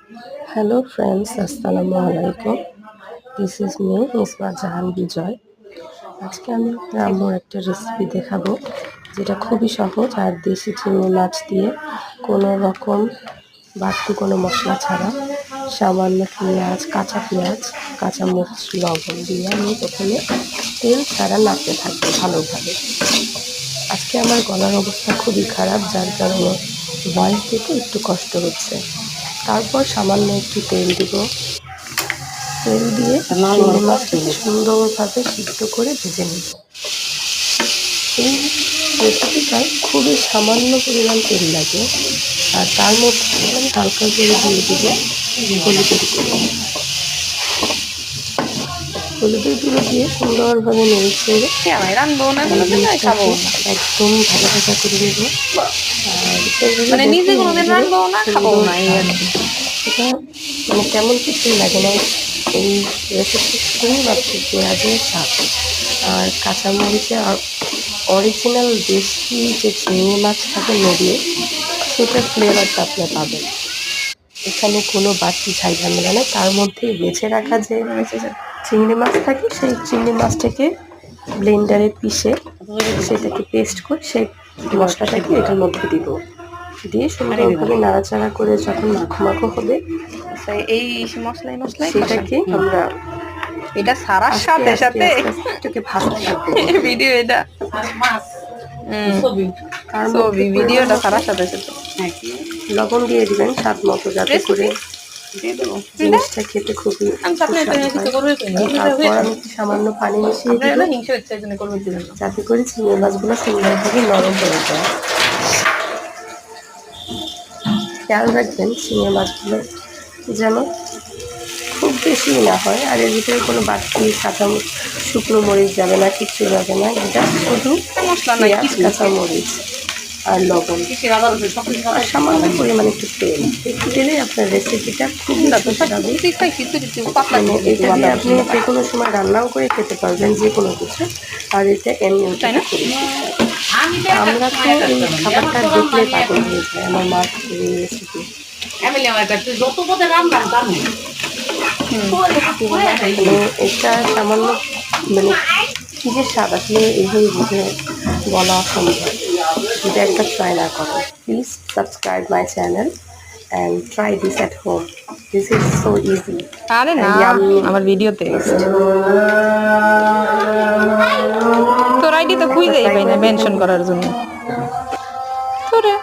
Hello friends, Assalamu alaikum. This is me, Isma Jahan Bijoy. আজকে আমি আম্মুর একটা রেসিপি দেখাবো যেটা খুবই সহজ আর দেশি চিংড়ি মাছ দিয়ে কোনো রকম বাড়তি কোনো মশলা ছাড়া সামান্য পেঁয়াজ, কাঁচা মরিচ, লবণ দিয়ে আমি প্রথমে তেল ছাড়া নাড়তে থাকবো ভালোভাবে। আজকে আমার গলার অবস্থা খুবই খারাপ, যার কারণে ভয়েস দিতে একটু কষ্ট হচ্ছে। তারপর সামান্য একটু তেল দিব। তেল দিয়ে চিংড়ি মাছটাকে সুন্দরভাবে সিদ্ধ করে ভেজে নিব। এই রেসিপিটায় খুবই সামান্য পরিমাণ তেল লাগে, আর তার মধ্যে আমি হালকা করে দিয়ে দিব হলুদের গুঁড়ো দিয়ে সুন্দরভাবে নেড়ে ছেড়ে একদম ভাজা ভাজা করে নেব। আর এটা মানে তেমন কিছুই লাগে না। এই রেসিপি শুধুমাত্র পেঁয়াজের স্বাদ আর কাঁচামরিচে আর অরিজিনাল দেশি যে চিংড়ি মাছ থাকে নদীর, সেটার ফ্লেভারটা আপনি পাবেন। এখানে কোনো বাড়তি ঝাল ঝামেলা নেই। তার মধ্যে বেছে রাখা যে চিংড়ি মাছ থাকে, সেই চিংড়ি মাছটাকে ব্লেন্ডারে পিষে সেটাকে পেস্ট করে সেই মশলাটাকে এটার মধ্যে দিব। দিয়ে সুন্দরভাবে নাড়াচাড়া করে যখন মাখো মাখো হবে, এই মশলাই সেটাকে আমরা এটা সারার সাথে সাথে এটাকে ভাজতে থাকবো। ভিডিও এটা ভিডিওটা সারার সাথে সাথে লবণ দিয়ে দিবেন স্বাদ মতো, যাতে করে জিনিসটা খেতে খুবই তারপর আমি সামান্য পানি মিশিয়ে দিলাম, যাতে করে চিংড়ি মাছগুলো সুন্দরভাবে নরম হয়ে যায়। খেয়াল রাখবেন চিংড়ি মাছগুলো যেন খুব বেশি না হয়, আর এর ভিতরে কোনো বাড়তি শুকনো মরিচ যাবে না, কিচ্ছু যাবে না। এটা শুধু পেঁয়াজ, কাঁচামরিচ আর লবণ আর সামান্য পরিমাণে একটু তেল। একটু দিলে আপনার রেসিপিটা খুবই সুস্বাদু। এটা দিয়ে আপনি যে কোনো সময় রান্নাও করে খেতে পারবেন, যে কোনো কিছু। আর এটা এমনিও আমরা তো এই খাবারটা দেখলে পাগল হয়ে যায়। আমার মার এই রেসিপি এটা সামান্য মানে কী যে স্বাদ, আসলে এইভাবে বুঝে বলা অসম্ভব। এটা একটা ট্রাই না করেন, please subscribe my channel and try this at home. This is so easy. আরে না, আমার ভিডিওতে তোর আইডি তো খুঁজেই পাই না মেনশন করার জন্য তোরে।